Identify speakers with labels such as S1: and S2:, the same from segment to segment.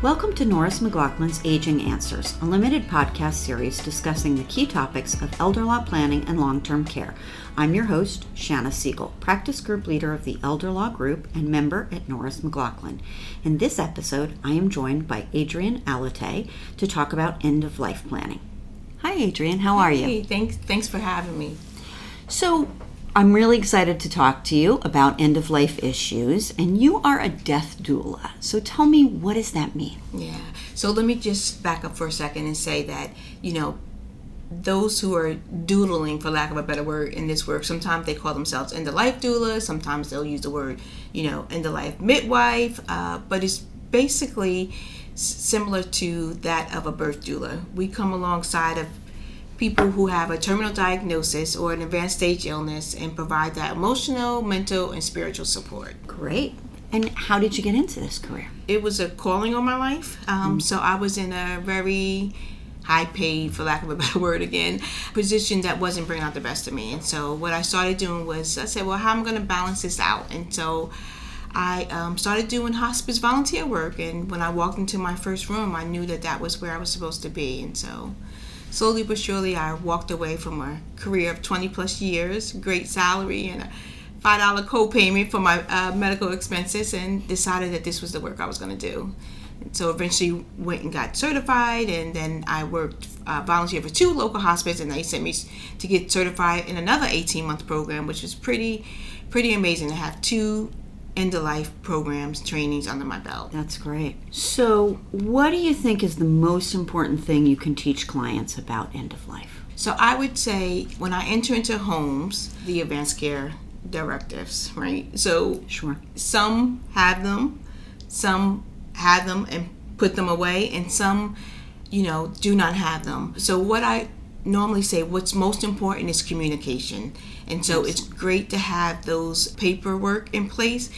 S1: Welcome to Norris McLaughlin's Aging Answers, a limited podcast series discussing the key topics of elder law planning and long-term care. I'm your host, Shana Siegel, practice group leader of the Elder Law Group and member at Norris McLaughlin. In this episode, I am joined by Adrian Allotey to talk about end-of-life planning. Hi, Adrian. How are you?
S2: Hey, thanks for having me.
S1: So, I'm really excited to talk to you about end-of-life issues, and you are a death doula. So tell me, what does that mean?
S2: Yeah. So let me just back up for a second and say that, those who are doodling, for lack of a better word, in this work, sometimes they call themselves end-of-life doula, sometimes they'll use the word, end-of-life midwife, but it's basically similar to that of a birth doula. We come alongside of people who have a terminal diagnosis or an advanced stage illness and provide that emotional, mental, and spiritual support.
S1: Great. And how did you get into this career?
S2: It was a calling on my life. So I was in a very high-paid, for lack of a better word again, position that wasn't bringing out the best of me. And so what I started doing was, I said, well, how am I going to balance this out? And so I started doing hospice volunteer work. And when I walked into my first room, I knew that was where I was supposed to be. And so slowly but surely, I walked away from a career of 20 plus years, great salary, and a $5 co-payment for my medical expenses, and decided that this was the work I was going to do. And so eventually went and got certified, and then I worked volunteer for 2 local hospices, and they sent me to get certified in another 18-month program, which was pretty amazing to have 2 end-of-life programs, trainings under my belt.
S1: That's great. So what do you think is the most important thing you can teach clients about end-of-life?
S2: So I would say when I enter into homes, the advanced care directives, right? So
S1: sure.
S2: Some have them and put them away, and some, do not have them. So what I normally say, what's most important is communication. And so It's great to have those paperwork in place,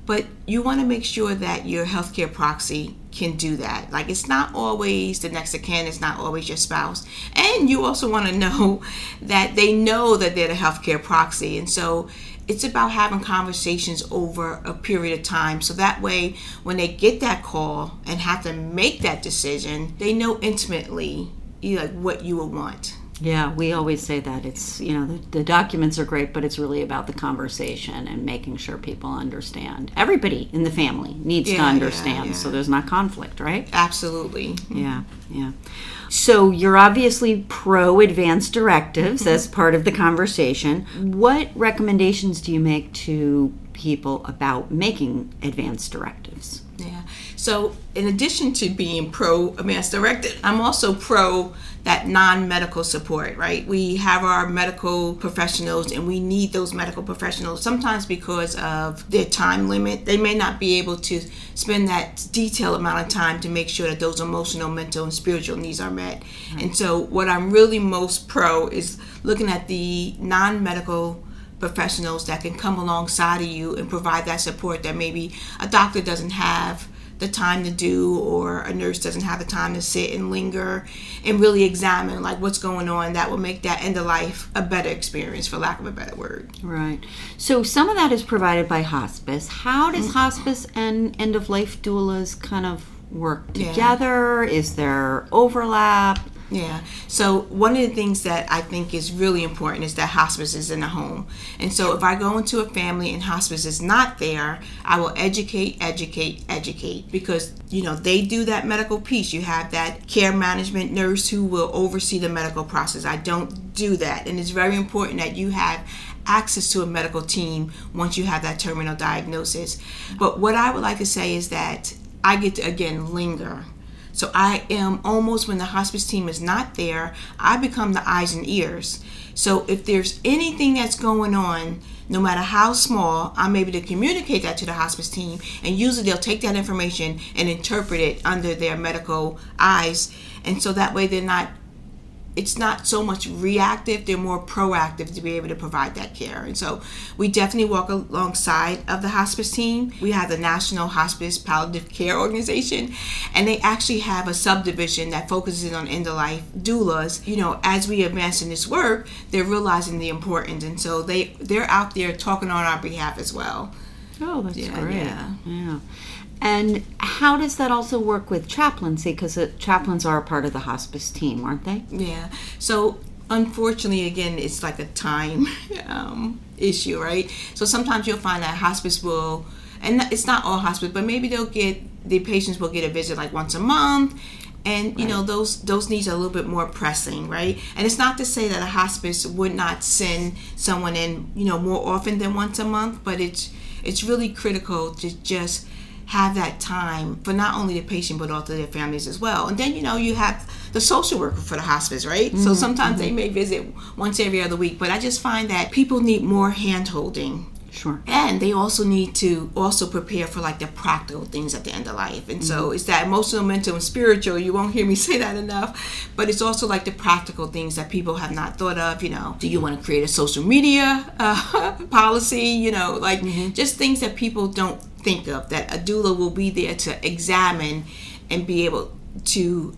S2: but you want to make sure that your healthcare proxy can do that. Like, it's not always the next of kin, it's not always your spouse. And you also want to know that they know that they're the healthcare proxy. And so it's about having conversations over a period of time, so that way when they get that call and have to make that decision, they know intimately what you will want.
S1: Yeah, we always say that. It's, the documents are great, but it's really about the conversation and making sure people understand. Everybody in the family needs to understand, so there's not conflict, right?
S2: Absolutely.
S1: Yeah. So you're obviously pro-advanced directives as part of the conversation. What recommendations do you make to people about making advanced directives?
S2: Yeah. So in addition to being pro-advanced directive, I'm also pro that non-medical support, right? We have our medical professionals, and we need those medical professionals sometimes because of their time limit. They may not be able to spend that detailed amount of time to make sure that those emotional, mental, and spiritual needs are met. Right. And so what I'm really most pro is looking at the non-medical professionals that can come alongside of you and provide that support that maybe a doctor doesn't have the time to do, or a nurse doesn't have the time to sit and linger and really examine what's going on. That will make that end of life a better experience, for lack of a better word.
S1: Right. So some of that is provided by hospice. How does hospice and end of life doulas kind of work together? Is there overlap?
S2: Yeah. So one of the things that I think is really important is that hospice is in the home. And so if I go into a family and hospice is not there, I will educate, because, they do that medical piece. You have that care management nurse who will oversee the medical process. I don't do that. And it's very important that you have access to a medical team once you have that terminal diagnosis. But what I would like to say is that I get to, again, linger. So I am almost, when the hospice team is not there, I become the eyes and ears. So if there's anything that's going on, no matter how small, I'm able to communicate that to the hospice team, and usually they'll take that information and interpret it under their medical eyes. And so that way it's not so much reactive, they're more proactive to be able to provide that care. And so we definitely walk alongside of the hospice team. We have the National Hospice Palliative Care Organization, and they actually have a subdivision that focuses on end-of-life doulas. As we advance in this work, they're realizing the importance, and so they're out there talking on our behalf as well.
S1: Oh, that's great. Yeah. And how does that also work with chaplaincy? Because chaplains are a part of the hospice team, aren't they?
S2: Yeah. So unfortunately, again, it's like a time issue, right? So sometimes you'll find that hospice will, and it's not all hospice, but maybe the patients will get a visit like once a month. And, you know, those needs are a little bit more pressing, right? And it's not to say that a hospice would not send someone in, you know, more often than once a month, but it's really critical to just have that time for not only the patient but also their families as well. And then, you know, you have the social worker for the hospice, right? Mm-hmm. So sometimes they may visit once every other week, but I just find that people need more hand-holding.
S1: Sure.
S2: And they also need to also prepare for like the practical things at the end of life. And so it's that emotional, mental, and spiritual. You won't hear me say that enough. But it's also like the practical things that people have not thought of. You know, do you want to create a social media policy? You know, like just things that people don't think of, that a doula will be there to examine and be able to,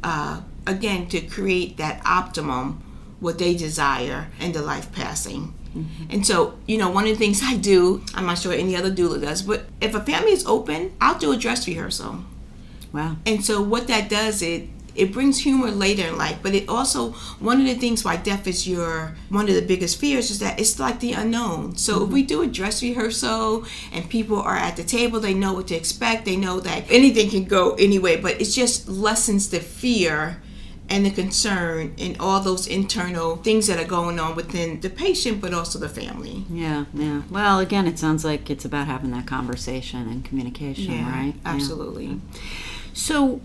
S2: again, to create that optimum, what they desire in the life passing. And so, you know, one of the things I do, I'm not sure any other doula does, but if a family is open, I'll do a dress rehearsal.
S1: Wow.
S2: And so what that does, it brings humor later in life, but it also, one of the things why death is one of the biggest fears is that it's like the unknown. So if we do a dress rehearsal and people are at the table, they know what to expect, they know that anything can go anyway, but it just lessens the fear and the concern and all those internal things that are going on within the patient, but also the family.
S1: Yeah. Well, again, it sounds like it's about having that conversation and communication, right?
S2: Absolutely.
S1: Yeah. So,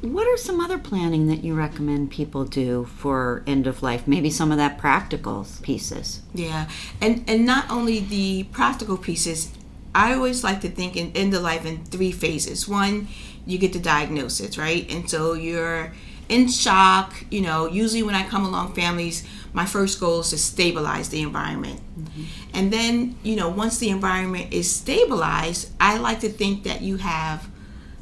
S1: what are some other planning that you recommend people do for end of life? Maybe some of that practical pieces.
S2: Yeah, and not only the practical pieces, I always like to think in end of life in 3 phases. One, you get the diagnosis, right? And so you're in shock. You know, usually when I come along families, my first goal is to stabilize the environment. And then, you know, once the environment is stabilized, I like to think that you have,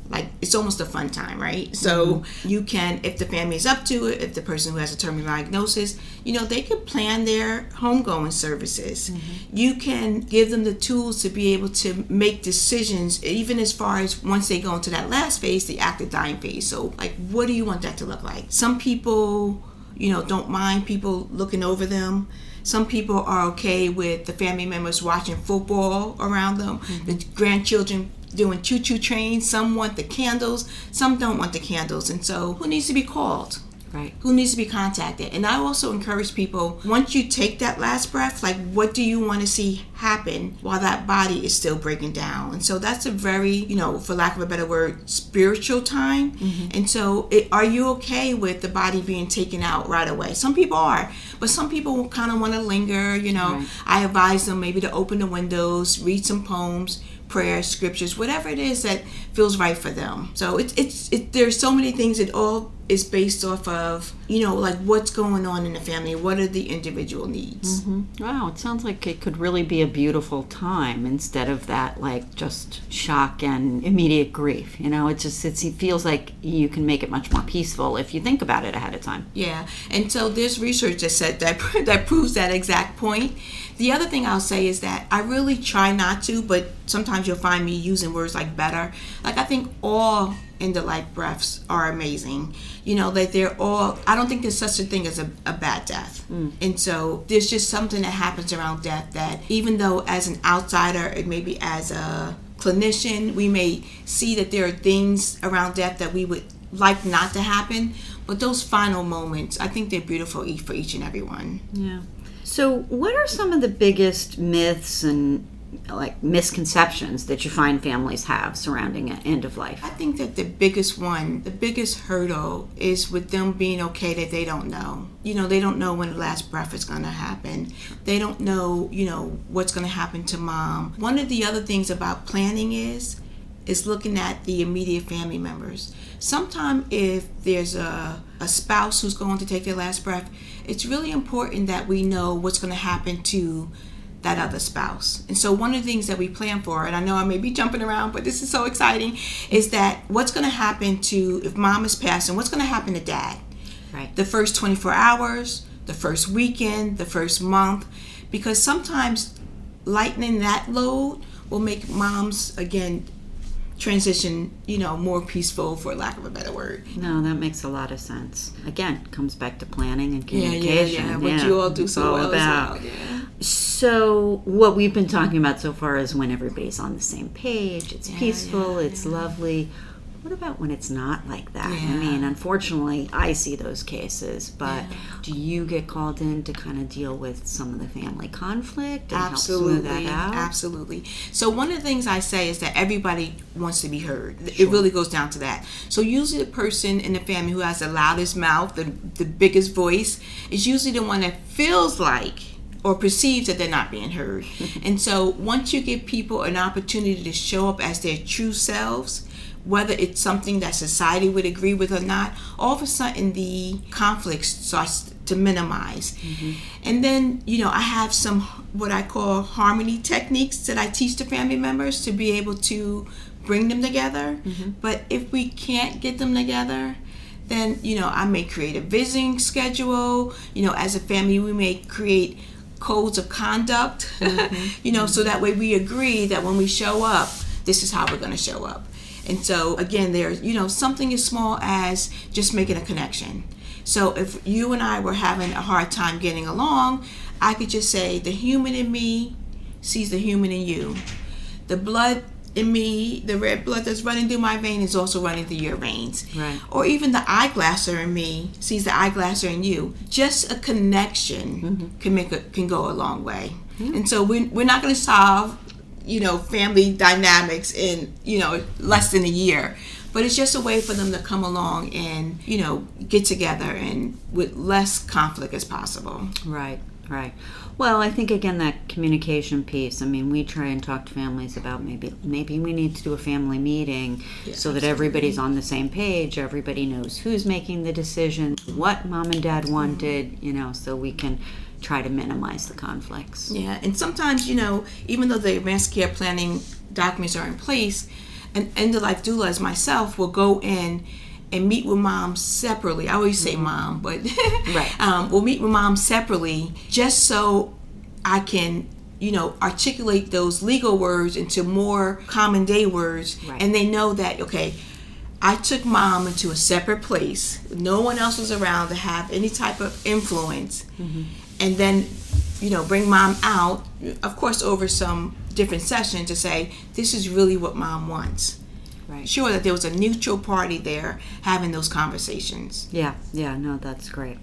S2: like, it's almost a fun time, right? So you can, if the family is up to it, if the person who has a terminal diagnosis, you know, they could plan their homegoing services. You can give them the tools to be able to make decisions, even as far as once they go into that last phase, the active dying phase. So, like, what do you want that to look like? Some people, you know, don't mind people looking over them. Some people are okay with the family members watching football around them, the grandchildren doing choo-choo trains. Some want the candles, some don't want the candles. And so who needs to be called?
S1: Right.
S2: Who needs to be contacted? And I also encourage people, once you take that last breath, like, what do you want to see happen while that body is still breaking down? And so that's a very, you know, for lack of a better word, spiritual time. And so are you okay with the body being taken out right away? Some people are, but some people kind of want to linger, you know. Right. I advise them maybe to open the windows, read some poems, prayers, scriptures, whatever it is that feels right for them. So there's so many things. It all is based off of, you know, like, what's going on in the family, what are the individual needs.
S1: Wow, it sounds like it could really be a beautiful time instead of that, like, just shock and immediate grief. You know, it feels like you can make it much more peaceful if you think about it ahead of time.
S2: Yeah, and so there's research that said that proves that exact point. The other thing I'll say is that I really try not to, but sometimes you'll find me using words like better. Like, I think all end-of-life breaths are amazing. You know, that they're all, I don't think there's such a thing as a bad death. And so there's just something that happens around death that, even though as an outsider, and maybe as a clinician, we may see that there are things around death that we would like not to happen, but those final moments, I think they're beautiful for each and every one.
S1: Yeah. So what are some of the biggest myths and, like, misconceptions that you find families have surrounding an end of life?
S2: I think that the biggest hurdle is with them being okay that they don't know. You know, they don't know when the last breath is going to happen. They don't know, you know, what's going to happen to mom. One of the other things about planning is looking at the immediate family members. Sometimes if there's a spouse who's going to take their last breath, it's really important that we know what's going to happen to that other spouse. And so one of the things that we plan for, and I know I may be jumping around, but this is so exciting, is that what's going to happen to, if mom is passing, what's going to happen to dad?
S1: Right.
S2: The first 24 hours, the first weekend, the first month, because sometimes lightening that load will make moms, again, transition, more peaceful, for lack of a better word.
S1: No, that makes a lot of sense. Again, comes back to planning and communication.
S2: Yeah. What you all do so well
S1: about.
S2: As well. Yeah.
S1: So what we've been talking about so far is when everybody's on the same page, it's peaceful, it's lovely. What about when it's not like that?
S2: Yeah.
S1: I mean, unfortunately, I see those cases, but do you get called in to kind of deal with some of the family conflict and help smooth that out?
S2: Absolutely. So one of the things I say is that everybody wants to be heard.
S1: Sure.
S2: It really goes down to that. So usually the person in the family who has the loudest mouth, the biggest voice, is usually the one that feels like or perceives that they're not being heard. And so once you give people an opportunity to show up as their true selves, whether it's something that society would agree with or not, all of a sudden the conflict starts to minimize. Mm-hmm. And then, I have some what I call harmony techniques that I teach the family members to be able to bring them together. Mm-hmm. But if we can't get them together, then, I may create a visiting schedule. As a family, we may create codes of conduct, mm-hmm. So that way we agree that when we show up, this is how we're going to show up. And so, again, there's, something as small as just making a connection. So if you and I were having a hard time getting along, I could just say, the human in me sees the human in you. The blood in me, the red blood that's running through my vein is also running through your veins.
S1: Right.
S2: Or even the eyeglasser in me sees the eyeglasser in you. Just a connection mm-hmm. can go a long way. Mm-hmm. And so we're not going to solve family dynamics in, less than a year. But it's just a way for them to come along and, get together and with less conflict as possible.
S1: Right. Well, I think, again, that communication piece, I mean, we try and talk to families about maybe we need to do a family meeting so that everybody's on the same page, everybody knows who's making the decision, what mom and dad wanted, so we can try to minimize the conflicts.
S2: Yeah, and sometimes, even though the advanced care planning documents are in place, an end-of-life doula as myself will go in and meet with moms separately. I always say mom, but
S1: right.
S2: We'll meet with moms separately just so I can, articulate those legal words into more common day words. Right. And they know that, okay, I took mom into a separate place. No one else was around to have any type of influence. Mm-hmm. And then, bring mom out, of course, over some different session to say, this is really what mom wants. Right. Sure that there was a neutral party there having those conversations.
S1: Yeah, no, that's great.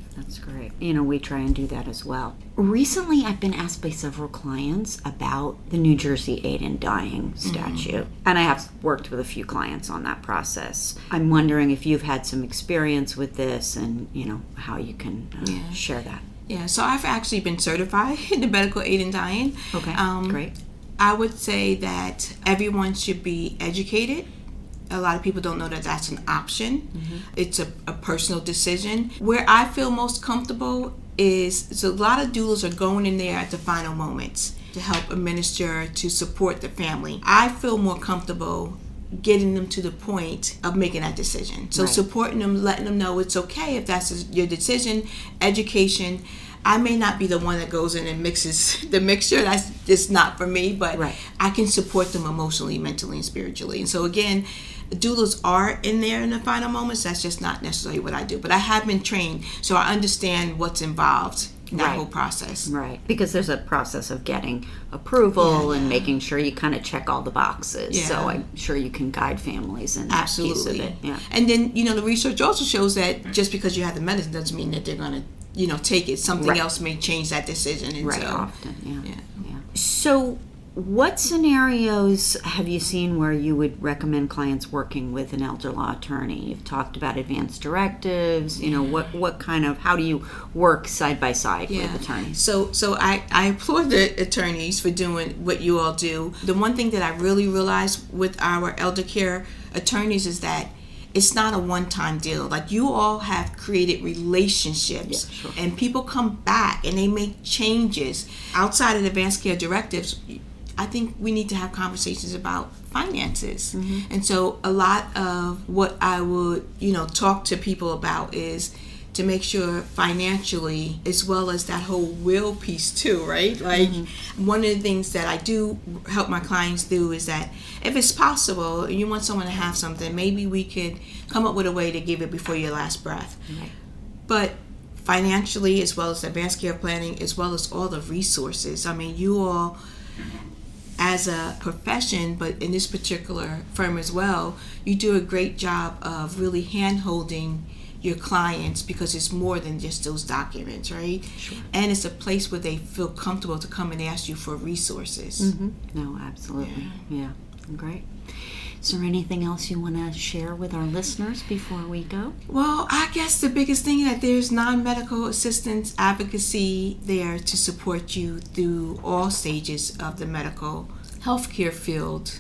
S1: We try and do that as well. Recently, I've been asked by several clients about the New Jersey aid in dying statute. Mm-hmm. And I have worked with a few clients on that process. I'm wondering if you've had some experience with this and, how you can share that.
S2: Yeah, so I've actually been certified in the medical aid in dying.
S1: Okay, great.
S2: I would say that everyone should be educated. A lot of people don't know that that's an option. Mm-hmm. It's a personal decision. Where I feel most comfortable is a lot of doulas are going in there at the final moments to help administer, to support the family. I feel more comfortable getting them to the point of making that decision. So supporting them, letting them know it's okay if that's your decision, education. I may not be the one that goes in and mixes the mixture. That's just not for me, but I can support them emotionally, mentally, and spiritually. And so again, doulas are in there in the final moments. That's just not necessarily what I do. But I have been trained, so I understand what's involved in that whole process. Right.
S1: Because there's a process of getting approval and making sure you kind of check all the boxes. Yeah. So I'm sure you can guide families in that piece of it. Yeah.
S2: And then, the research also shows that just because you have the medicine doesn't mean that they're going to take it. Something else may change that decision. And
S1: often, yeah. So what scenarios have you seen where you would recommend clients working with an elder law attorney? You've talked about advanced directives. What kind of, how do you work side by side with attorneys?
S2: So I applaud the attorneys for doing what you all do. The one thing that I really realized with our elder care attorneys is that it's not a one-time deal. Like, you all have created relationships, and people come back and they make changes. Outside of advanced care directives, I think we need to have conversations about finances. Mm-hmm. And so a lot of what I would, talk to people about is to make sure financially, as well as that whole will piece too, right? Like one of the things that I do help my clients do is that if it's possible, and you want someone to have something, maybe we could come up with a way to give it before your last breath.
S1: Right.
S2: But financially, as well as advanced care planning, as well as all the resources. I mean, you all, as a profession, but in this particular firm as well, you do a great job of really hand-holding your clients, because it's more than just those documents, right?
S1: Sure.
S2: And it's a place where they feel comfortable to come and ask you for resources.
S1: No, absolutely. Yeah. Great. Is there anything else you want to share with our listeners before we go?
S2: Well, I guess the biggest thing is that there's non-medical assistance advocacy there to support you through all stages of the medical healthcare field.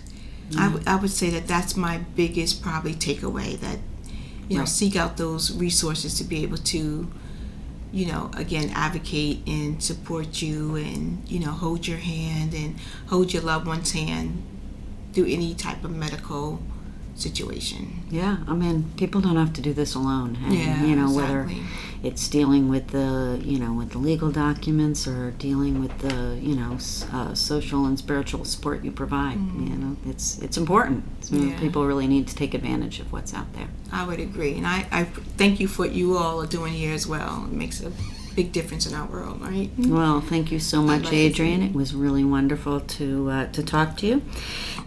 S2: I would say that that's my biggest probably takeaway, that seek out those resources to be able to, again, advocate and support you, and, hold your hand and hold your loved one's hand through any type of medical situation.
S1: Yeah, I mean, people don't have to do this alone. And,
S2: exactly.
S1: Whether it's dealing with the, with the legal documents, or dealing with the, social and spiritual support you provide. It's important. People really need to take advantage of what's out there.
S2: I would agree, and I thank you for what you all are doing here as well. It makes a big difference in our world, right?
S1: Well, thank you so much, Adrian. It was really wonderful to talk to you.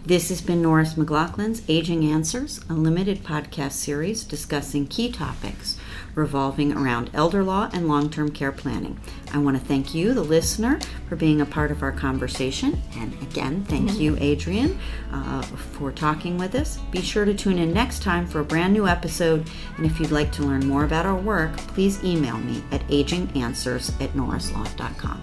S1: This has been Norris McLaughlin's Aging Answers, a limited podcast series discussing key topics revolving around elder law and long-term care planning. I want to thank you, the listener, for being a part of our conversation. And again, thank you, Adrian, for talking with us. Be sure to tune in next time for a brand new episode. And if you'd like to learn more about our work, please email me at aginganswers@norrislaw.com.